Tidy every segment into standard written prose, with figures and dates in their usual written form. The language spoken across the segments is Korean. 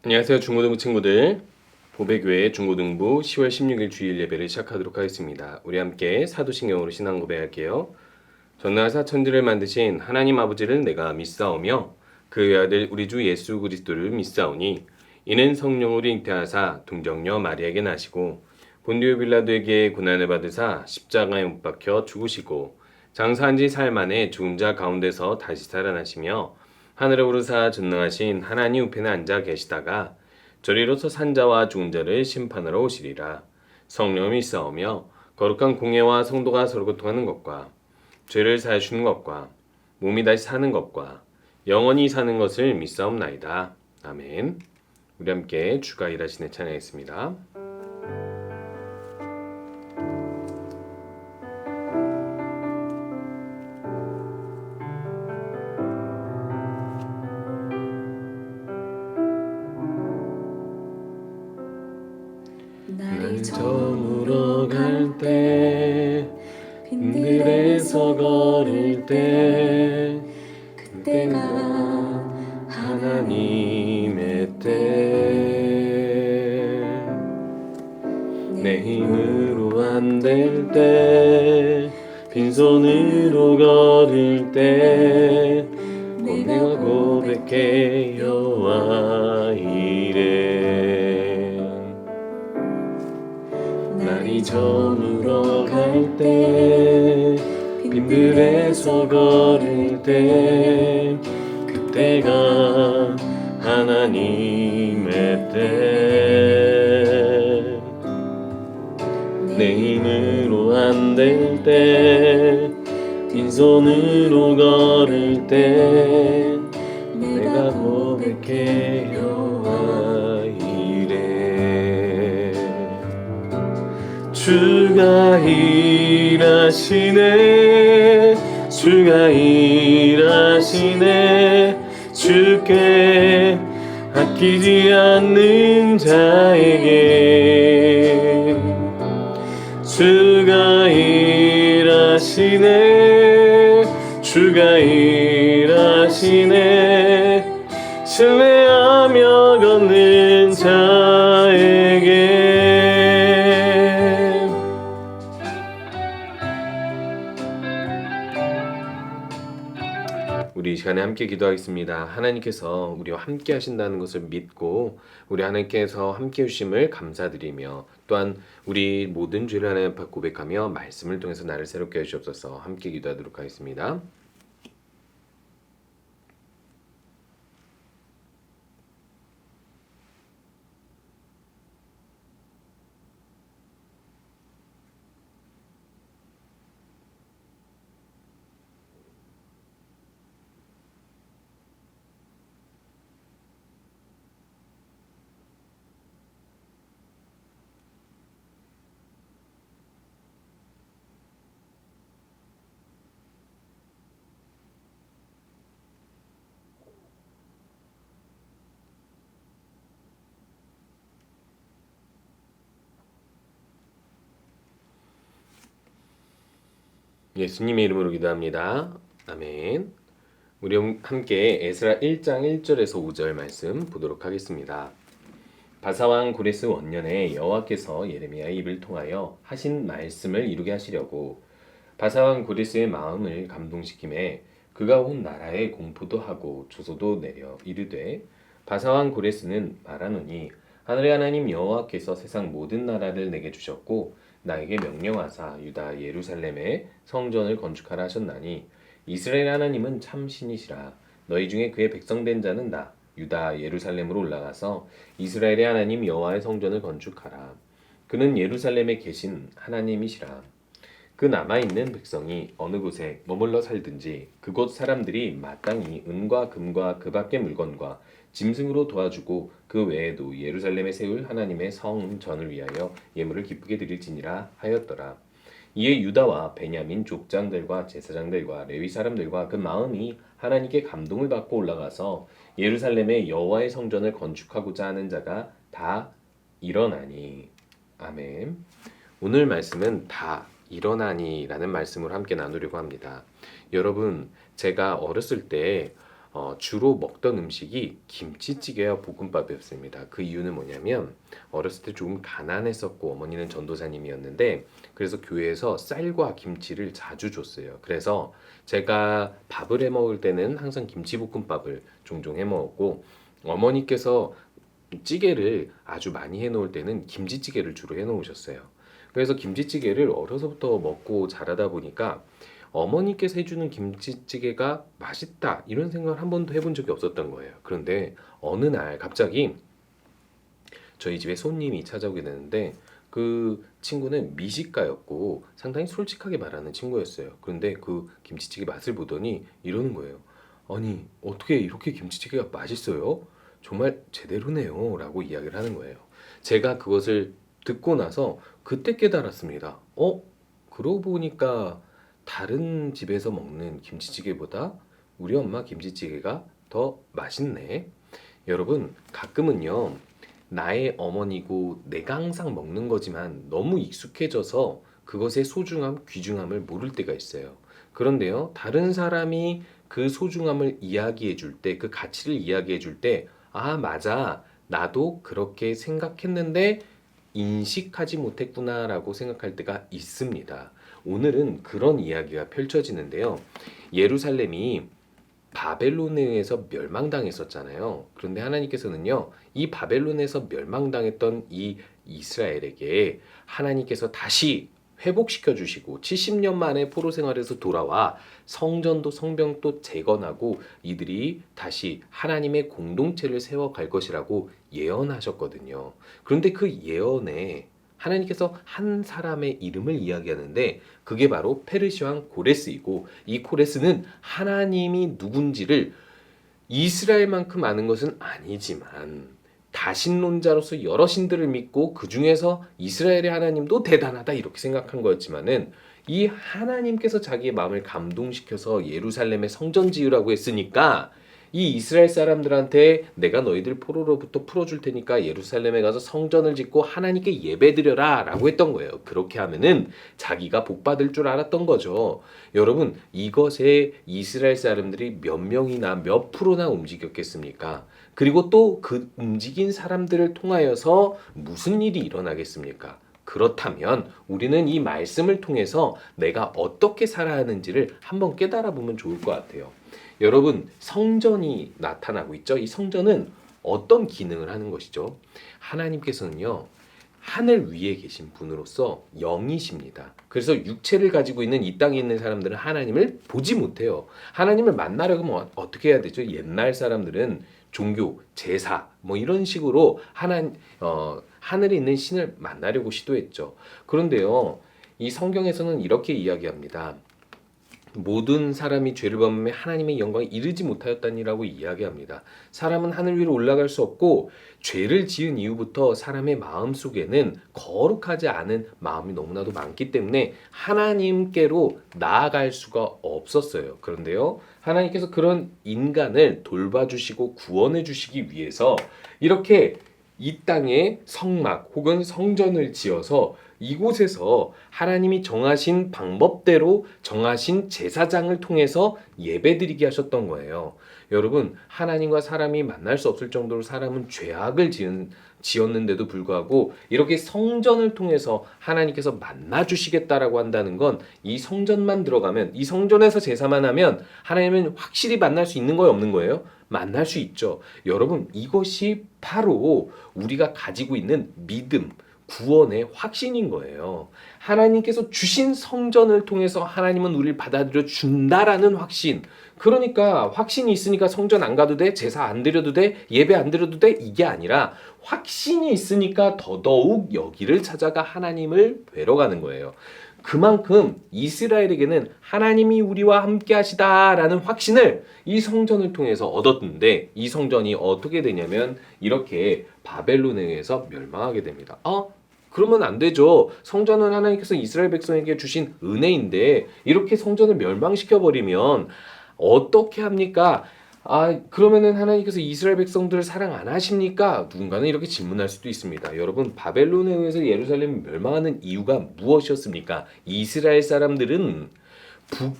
안녕하세요 중고등부 친구들. 보배교회 중고등부 10월 16일 주일 예배를 시작하도록 하겠습니다. 우리 함께 사도신경으로 신앙 고백할게요. 전능하사 천지를 만드신 하나님 아버지를 내가 믿사오며 그 외아들 우리 주 예수 그리스도를 믿사오니 이는 성령으로 잉태하사 동정녀 마리아에게 나시고 본디오 빌라도에게 고난을 받으사 십자가에 못 박혀 죽으시고 장사한 지 사흘 만에 죽은 자 가운데서 다시 살아나시며 하늘에 오르사 전능하신 하나님 우편에 앉아 계시다가 저리로서 산자와 죽은 자를 심판하러 오시리라. 성령을 믿사오며 거룩한 공예와 성도가 서로 교통하는 것과 죄를 사하시는 것과 몸이 다시 사는 것과 영원히 사는 것을 믿사옵나이다. 아멘. 우리 함께 주가 일하시네 찬양했습니다. 날 저물어 갈 때 빈들에서 걸을 때 그때가 하나님의 때 내 힘으로 안 될 때 빈손으로 걸을 때 내가 고백해 여호와 이래 날이 저물어 갈 때 빈들에서 걸을 때 그때가 하나님의 때 내 힘으로 안 될 때 빈손으로 걸을 때 내가 고백해 여호와 이래 주가 일하시네 주가 일하시네 주께 아끼지 않는 자에게 주가 일하시네 주가 일하시네 신뢰하며 걷는 자에게 우리 이 시간에 함께 기도하겠습니다. 하나님께서 우리와 함께 하신다는 것을 믿고 우리 하나님께서 함께 해주심을 감사드리며 또한 우리 모든 죄를 하나님 앞에 고백하며 말씀을 통해서 나를 새롭게 해주옵소서. 함께 기도하도록 하겠습니다. 예수님의 이름으로 기도합니다. 아멘. 우리 함께 에스라 1장 1절에서 5절 말씀 보도록 하겠습니다. 바사왕 고레스 원년에 여호와께서 예레미야의 입을 통하여 하신 말씀을 이루게 하시려고 바사왕 고레스의 마음을 감동시키매 그가 온 나라에 공포도 하고 조소도 내려 이르되 바사왕 고레스는 말하노니 하늘의 하나님 여호와께서 세상 모든 나라를 내게 주셨고 나에게 명령하사 유다 예루살렘에 성전을 건축하라 하셨나니 이스라엘 하나님은 참 신이시라. 너희 중에 그의 백성된 자는 나 유다 예루살렘으로 올라가서 이스라엘의 하나님 여호와의 성전을 건축하라. 그는 예루살렘에 계신 하나님이시라. 그 남아있는 백성이 어느 곳에 머물러 살든지 그곳 사람들이 마땅히 은과 금과 그 밖의 물건과 짐승으로 도와주고 그 외에도 예루살렘에 세울 하나님의 성전을 위하여 예물을 기쁘게 드릴지니라 하였더라. 이에 유다와 베냐민 족장들과 제사장들과 레위 사람들과 그 마음이 하나님께 감동을 받고 올라가서 예루살렘에 여호와의 성전을 건축하고자 하는 자가 다 일어나니. 아멘. 오늘 말씀은 다 일어나니라는 말씀을 함께 나누려고 합니다. 여러분, 제가 어렸을 때 주로 먹던 음식이 김치찌개와 볶음밥이었습니다. 그 이유는 뭐냐면 어렸을 때 조금 가난했었고 어머니는 전도사님이었는데 그래서 교회에서 쌀과 김치를 자주 줬어요. 그래서 제가 밥을 해 먹을 때는 항상 김치볶음밥을 종종 해 먹었고 어머니께서 찌개를 아주 많이 해 놓을 때는 김치찌개를 주로 해 놓으셨어요. 그래서 김치찌개를 어려서부터 먹고 자라다 보니까 어머니께서 해주는 김치찌개가 맛있다 이런 생각을 한 번도 해본 적이 없었던 거예요. 그런데 어느 날 갑자기 저희 집에 손님이 찾아오게 되는데 그 친구는 미식가였고 상당히 솔직하게 말하는 친구였어요. 그런데 그 김치찌개 맛을 보더니 이러는 거예요. 아니 어떻게 이렇게 김치찌개가 맛있어요? 정말 제대로네요 라고 이야기를 하는 거예요. 제가 그것을 듣고 나서 그때 깨달았습니다. 그러고 보니까 다른 집에서 먹는 김치찌개보다 우리 엄마 김치찌개가 더 맛있네. 여러분, 가끔은요, 나의 어머니고 내가 항상 먹는 거지만 너무 익숙해져서 그것의 소중함, 귀중함을 모를 때가 있어요. 그런데요, 다른 사람이 그 소중함을 이야기해 줄 때, 그 가치를 이야기해 줄 때, 아, 맞아. 나도 그렇게 생각했는데 인식하지 못했구나라고 생각할 때가 있습니다. 오늘은 그런 이야기가 펼쳐지는데요. 예루살렘이 바벨론에 의해서 멸망당했었잖아요. 그런데 하나님께서는요, 이 바벨론에서 멸망당했던 이 이스라엘에게 하나님께서 다시 회복시켜 주시고 70년 만에 포로 생활에서 돌아와 성전도 성벽도 재건하고 이들이 다시 하나님의 공동체를 세워갈 것이라고 예언하셨거든요. 그런데 그 예언에 하나님께서 한 사람의 이름을 이야기하는데 그게 바로 페르시 왕 고레스이고 이 고레스는 하나님이 누군지를 이스라엘만큼 아는 것은 아니지만 다신론자로서 여러 신들을 믿고 그 중에서 이스라엘의 하나님도 대단하다 이렇게 생각한 거였지만은 이 하나님께서 자기의 마음을 감동시켜서 예루살렘에 성전 지으라고 했으니까 이 이스라엘 사람들한테 내가 너희들 포로로부터 풀어줄 테니까 예루살렘에 가서 성전을 짓고 하나님께 예배드려라 라고 했던 거예요. 그렇게 하면은 자기가 복받을 줄 알았던 거죠. 여러분 이것에 이스라엘 사람들이 몇 명이나 몇 프로나 움직였겠습니까? 그리고 또 그 움직인 사람들을 통하여서 무슨 일이 일어나겠습니까? 그렇다면 우리는 이 말씀을 통해서 내가 어떻게 살아야 하는지를 한번 깨달아 보면 좋을 것 같아요. 여러분 성전이 나타나고 있죠. 이 성전은 어떤 기능을 하는 것이죠? 하나님께서는요. 하늘 위에 계신 분으로서 영이십니다. 그래서 육체를 가지고 있는 이 땅에 있는 사람들은 하나님을 보지 못해요. 하나님을 만나려면 어떻게 해야 되죠? 옛날 사람들은 종교, 제사 뭐 이런 식으로 하늘에 있는 신을 만나려고 시도했죠. 그런데요. 이 성경에서는 이렇게 이야기합니다. 모든 사람이 죄를 범하며 하나님의 영광에 이르지 못하였다니라고 이야기합니다. 사람은 하늘 위로 올라갈 수 없고 죄를 지은 이후부터 사람의 마음 속에는 거룩하지 않은 마음이 너무나도 많기 때문에 하나님께로 나아갈 수가 없었어요. 그런데요, 하나님께서 그런 인간을 돌봐주시고 구원해 주시기 위해서 이렇게 이 땅에 성막 혹은 성전을 지어서 이곳에서 하나님이 정하신 방법대로 정하신 제사장을 통해서 예배드리게 하셨던 거예요. 여러분, 하나님과 사람이 만날 수 없을 정도로 사람은 죄악을 지었는데도 불구하고 이렇게 성전을 통해서 하나님께서 만나 주시겠다라고 한다는 건 이 성전만 들어가면, 이 성전에서 제사만 하면 하나님은 확실히 만날 수 있는 거예요, 없는 거예요? 만날 수 있죠. 여러분, 이것이 바로 우리가 가지고 있는 믿음, 구원의 확신인 거예요. 하나님께서 주신 성전을 통해서 하나님은 우리를 받아들여 준다라는 확신. 그러니까 확신이 있으니까 성전 안 가도 돼? 제사 안 드려도 돼? 예배 안 드려도 돼? 이게 아니라 확신이 있으니까 더더욱 여기를 찾아가 하나님을 뵈러 가는 거예요. 그만큼 이스라엘에게는 하나님이 우리와 함께 하시다라는 확신을 이 성전을 통해서 얻었는데 이 성전이 어떻게 되냐면 이렇게 바벨론에 의해서 멸망하게 됩니다. 그러면 안 되죠. 성전은 하나님께서 이스라엘 백성에게 주신 은혜인데 이렇게 성전을 멸망시켜버리면 어떻게 합니까? 그러면은 하나님께서 이스라엘 백성들을 사랑 안 하십니까? 누군가는 이렇게 질문할 수도 있습니다. 여러분, 바벨론에 의해서 예루살렘이 멸망하는 이유가 무엇이었습니까? 이스라엘 사람들은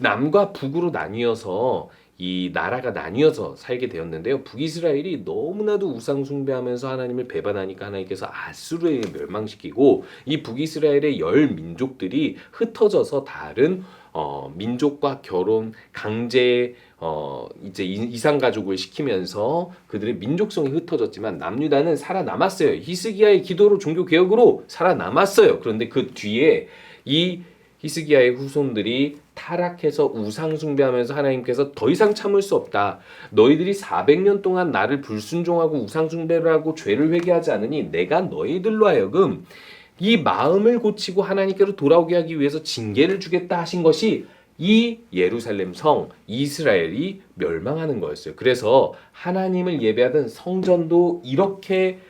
남과 북으로 나뉘어서 이 나라가 나뉘어서 살게 되었는데요. 북이스라엘이 너무나도 우상 숭배하면서 하나님을 배반하니까 하나님께서 아수르에 멸망시키고 이 북이스라엘의 열 민족들이 흩어져서 다른 민족과 결혼, 강제 이제 이상 가족을 시키면서 그들의 민족성이 흩어졌지만 남유다는 살아남았어요. 히스기야의 기도로 종교 개혁으로 살아남았어요. 그런데 그 뒤에 이 히스기야의 후손들이 타락해서 우상 숭배하면서 하나님께서 더 이상 참을 수 없다. 너희들이 400년 동안 나를 불순종하고 우상 숭배를 하고 죄를 회개하지 않으니 내가 너희들로 하여금 이 마음을 고치고 하나님께로 돌아오게 하기 위해서 징계를 주겠다 하신 것이 이 예루살렘 성 이스라엘이 멸망하는 거였어요. 그래서 하나님을 예배하던 성전도 이렇게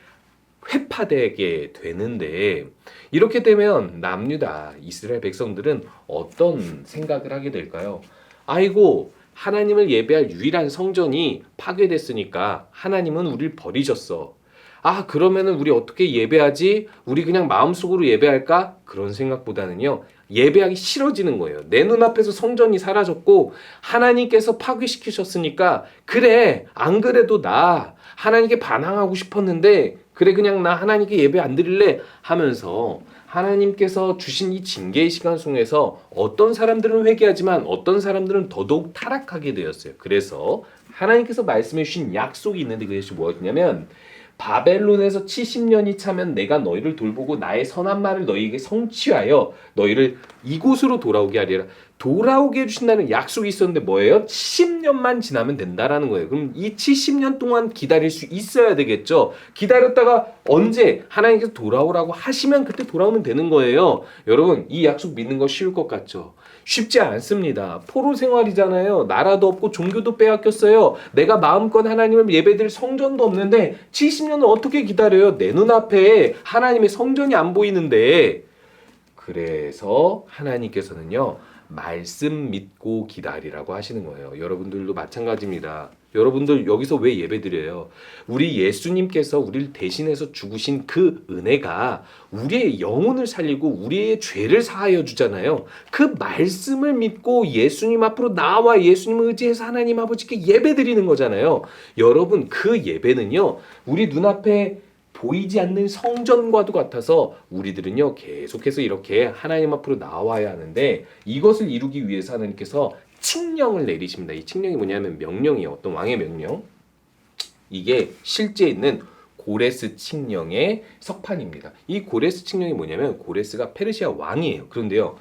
회파되게 되는데 이렇게 되면 남유다 이스라엘 백성들은 어떤 생각을 하게 될까요? 아이고 하나님을 예배할 유일한 성전이 파괴됐으니까 하나님은 우리를 버리셨어. 아 그러면은 우리 어떻게 예배하지? 우리 그냥 마음속으로 예배할까? 그런 생각보다는요. 예배하기 싫어지는 거예요. 내 눈앞에서 성전이 사라졌고 하나님께서 파괴시키셨으니까 그래 안 그래도 나 하나님께 반항하고 싶었는데 그래 그냥 나 하나님께 예배 안 드릴래 하면서 하나님께서 주신 이 징계의 시간 속에서 어떤 사람들은 회개하지만 어떤 사람들은 더더욱 타락하게 되었어요. 그래서 하나님께서 말씀해 주신 약속이 있는데 그것이 무엇이냐면 바벨론에서 70년이 차면 내가 너희를 돌보고 나의 선한 말을 너희에게 성취하여 너희를 이곳으로 돌아오게 하리라. 돌아오게 해주신다는 약속이 있었는데 뭐예요? 70년만 지나면 된다라는 거예요. 그럼 이 70년 동안 기다릴 수 있어야 되겠죠. 기다렸다가 언제 하나님께서 돌아오라고 하시면 그때 돌아오면 되는 거예요. 여러분 이 약속 믿는 거 쉬울 것 같죠? 쉽지 않습니다. 포로 생활이잖아요. 나라도 없고 종교도 빼앗겼어요. 내가 마음껏 하나님을 예배드릴 성전도 없는데 70년을 어떻게 기다려요? 내 눈앞에 하나님의 성전이 안 보이는데. 그래서 하나님께서는요. 말씀 믿고 기다리라고 하시는 거예요. 여러분들도 마찬가지입니다. 여러분들 여기서 왜 예배드려요? 우리 예수님께서 우리를 대신해서 죽으신 그 은혜가 우리의 영혼을 살리고 우리의 죄를 사하여 주잖아요. 그 말씀을 믿고 예수님 앞으로 나와 예수님을 의지해서 하나님 아버지께 예배드리는 거잖아요. 여러분 그 예배는요. 우리 눈앞에 보이지 않는 성전과도 같아서 우리들은요 계속해서 이렇게 하나님 앞으로 나와야 하는데 이것을 이루기 위해서 하나님께서 칙령을 내리십니다. 이 칙령이 뭐냐면 명령이에요. 어떤 왕의 명령. 이게 실제 있는 고레스 칙령의 석판입니다. 이 고레스 칙령이 뭐냐면 고레스가 페르시아 왕이에요. 그런데요.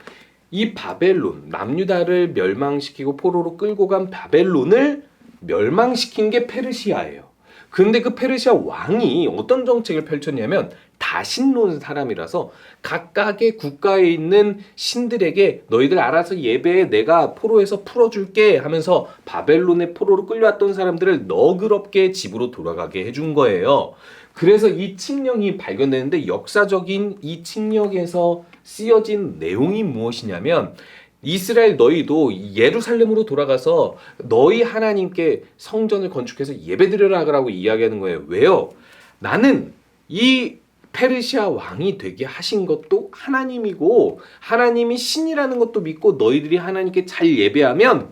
이 바벨론 남유다를 멸망시키고 포로로 끌고 간 바벨론을 멸망시킨 게 페르시아예요. 근데 그 페르시아 왕이 어떤 정책을 펼쳤냐면 다신론 사람이라서 각각의 국가에 있는 신들에게 너희들 알아서 예배해 내가 포로에서 풀어줄게 하면서 바벨론의 포로로 끌려왔던 사람들을 너그럽게 집으로 돌아가게 해준 거예요. 그래서 이 칙령이 발견되는데 역사적인 이 칙령에서 쓰여진 내용이 무엇이냐면 이스라엘 너희도 예루살렘으로 돌아가서 너희 하나님께 성전을 건축해서 예배드려라라고 이야기하는 거예요. 왜요? 나는 이 페르시아 왕이 되게 하신 것도 하나님이고 하나님이 신이라는 것도 믿고 너희들이 하나님께 잘 예배하면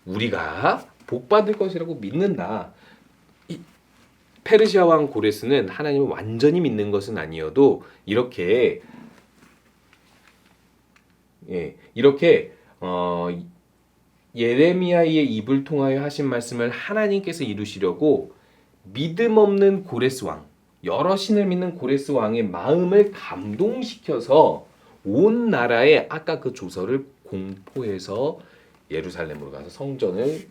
우리가 복 받을 것이라고 믿는다. 이 페르시아 왕 고레스는 하나님을 완전히 믿는 것은 아니어도 이렇게 예레미야의 입을 통하여 하신 말씀을 하나님께서 이루시려고 믿음 없는 고레스 왕, 여러 신을 믿는 고레스 왕의 마음을 감동시켜서 온 나라에 아까 그 조서를 공포해서 예루살렘으로 가서 성전을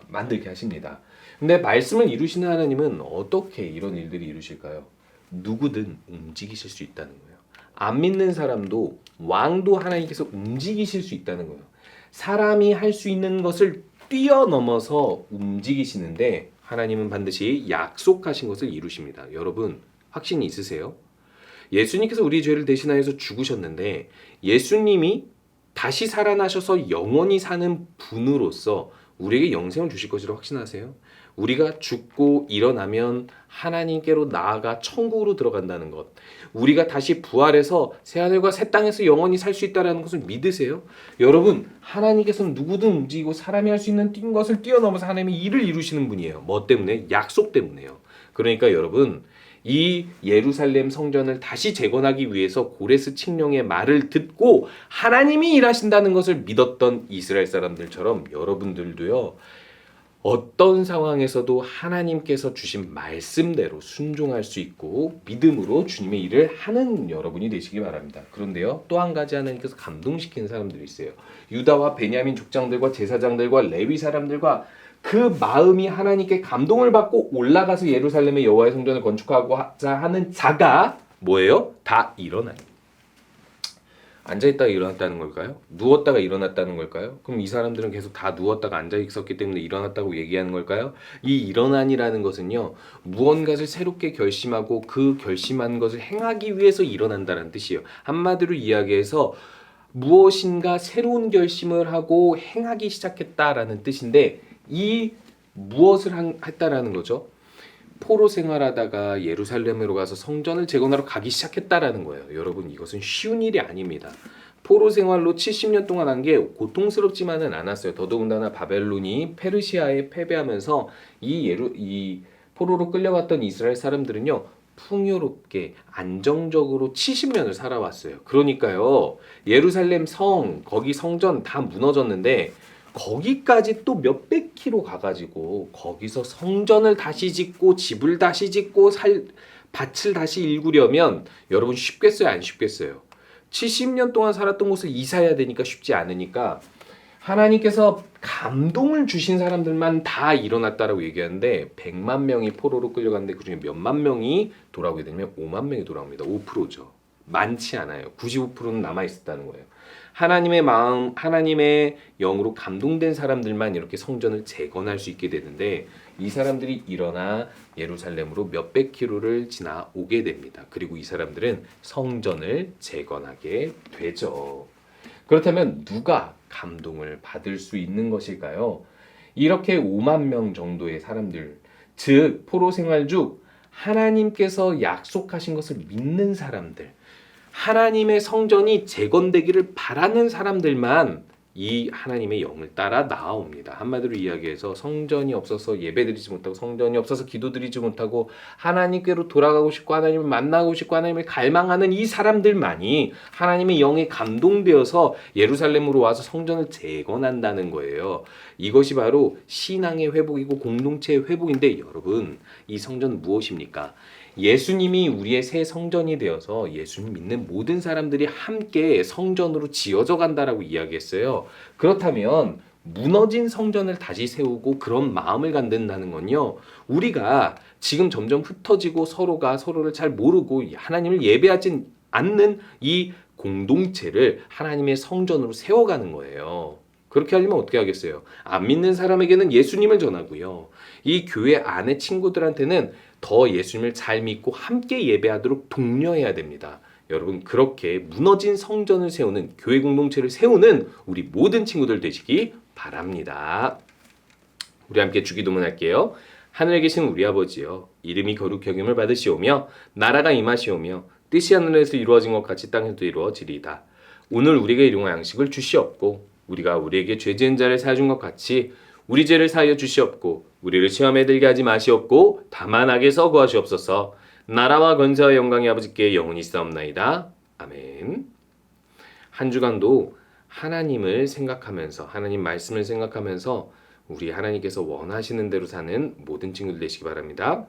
만들게 하십니다. 근데 말씀을 이루시는 하나님은 어떻게 이런 일들이 이루실까요? 누구든 움직이실 수 있다는 거예요. 안 믿는 사람도 왕도 하나님께서 움직이실 수 있다는 거예요. 사람이 할 수 있는 것을 뛰어넘어서 움직이시는데 하나님은 반드시 약속하신 것을 이루십니다. 여러분 확신이 있으세요? 예수님께서 우리 죄를 대신하여서 죽으셨는데 예수님이 다시 살아나셔서 영원히 사는 분으로서 우리에게 영생을 주실 것이라고 확신하세요? 우리가 죽고 일어나면 하나님께로 나아가 천국으로 들어간다는 것, 우리가 다시 부활해서 새하늘과 새 땅에서 영원히 살 수 있다는 것을 믿으세요? 여러분, 하나님께서는 누구든 움직이고 사람이 할 수 있는 것을 뛰어넘어서 하나님이 일을 이루시는 분이에요. 뭐 때문에? 약속 때문에요. 그러니까 여러분, 이 예루살렘 성전을 다시 재건하기 위해서 고레스 칙령의 말을 듣고 하나님이 일하신다는 것을 믿었던 이스라엘 사람들처럼 여러분들도요, 어떤 상황에서도 하나님께서 주신 말씀대로 순종할 수 있고 믿음으로 주님의 일을 하는 여러분이 되시기 바랍니다. 그런데요, 또 한 가지 하나님께서 감동시키는 사람들이 있어요. 유다와 베냐민 족장들과 제사장들과 레위 사람들과 그 마음이 하나님께 감동을 받고 올라가서 예루살렘의 여호와의 성전을 건축하고자 하는 자가 뭐예요? 다 일어나요. 앉아있다가 일어났다는 걸까요? 누웠다가 일어났다는 걸까요? 그럼 이 사람들은 계속 다 누웠다가 앉아 있었기 때문에 일어났다고 얘기하는 걸까요? 이 일어난이라는 것은요, 무언가를 새롭게 결심하고 그 결심한 것을 행하기 위해서 일어난다는 뜻이에요. 한마디로 이야기해서 무엇인가 새로운 결심을 하고 행하기 시작했다라는 뜻인데, 이 무엇을 했다라는 거죠? 포로 생활하다가 예루살렘으로 가서 성전을 재건하러 가기 시작했다라는 거예요. 여러분, 이것은 쉬운 일이 아닙니다. 포로 생활로 70년 동안 한 게 고통스럽지만은 않았어요. 더더군다나 바벨론이 페르시아에 패배하면서 이 포로로 끌려갔던 이스라엘 사람들은요, 풍요롭게 안정적으로 70년을 살아왔어요. 그러니까요, 예루살렘 거기 성전 다 무너졌는데 거기까지 또 몇백 킬로 가가지고 거기서 성전을 다시 짓고 집을 다시 짓고 밭을 다시 일구려면 여러분 쉽겠어요? 안 쉽겠어요? 70년 동안 살았던 곳을 이사해야 되니까 쉽지 않으니까 하나님께서 감동을 주신 사람들만 다 일어났다라고 얘기하는데 100만 명이 포로로 끌려갔는데 그중에 몇만 명이 돌아오게 되면 5만 명이 돌아옵니다. 5%죠. 많지 않아요. 95%는 남아있었다는 거예요. 하나님의 마음, 하나님의 영으로 감동된 사람들만 이렇게 성전을 재건할 수 있게 되는데 이 사람들이 일어나 예루살렘으로 몇백 킬로를 지나 오게 됩니다. 그리고 이 사람들은 성전을 재건하게 되죠. 그렇다면 누가 감동을 받을 수 있는 것일까요? 이렇게 5만 명 정도의 사람들, 즉 포로 생활 중 하나님께서 약속하신 것을 믿는 사람들, 하나님의 성전이 재건되기를 바라는 사람들만 이 하나님의 영을 따라 나아옵니다. 한마디로 이야기해서 성전이 없어서 예배드리지 못하고 성전이 없어서 기도드리지 못하고 하나님께로 돌아가고 싶고 하나님을 만나고 싶고 하나님을 갈망하는 이 사람들만이 하나님의 영에 감동되어서 예루살렘으로 와서 성전을 재건한다는 거예요. 이것이 바로 신앙의 회복이고 공동체의 회복인데 여러분, 이 성전은 무엇입니까? 예수님이 우리의 새 성전이 되어서 예수님 믿는 모든 사람들이 함께 성전으로 지어져 간다라고 이야기했어요. 그렇다면 무너진 성전을 다시 세우고 그런 마음을 갖는다는 건요, 우리가 지금 점점 흩어지고 서로가 서로를 잘 모르고 하나님을 예배하지 않는 이 공동체를 하나님의 성전으로 세워가는 거예요. 그렇게 하려면 어떻게 하겠어요? 안 믿는 사람에게는 예수님을 전하고요, 이 교회 안의 친구들한테는 더 예수님을 잘 믿고 함께 예배하도록 독려해야 됩니다. 여러분, 그렇게 무너진 성전을 세우는, 교회 공동체를 세우는 우리 모든 친구들 되시기 바랍니다. 우리 함께 주기도문 할게요. 하늘에 계신 우리 아버지여, 이름이 거룩히 여김을 받으시오며 나라가 임하시오며 뜻이 하늘에서 이루어진 것 같이 땅에서도 이루어지리이다. 오늘 우리에게 일용할 양식을 주시옵고 우리가 우리에게 죄 지은 자를 사해준 것 같이 우리 죄를 사하여 주시옵고 우리를 시험에 들게 하지 마시옵고 다만 악에서 구하시옵소서. 나라와 권세와 영광이 아버지께 영원히 있사옵나이다. 아멘. 한 주간도 하나님을 생각하면서, 하나님 말씀을 생각하면서 우리 하나님께서 원하시는 대로 사는 모든 친구들 되시기 바랍니다.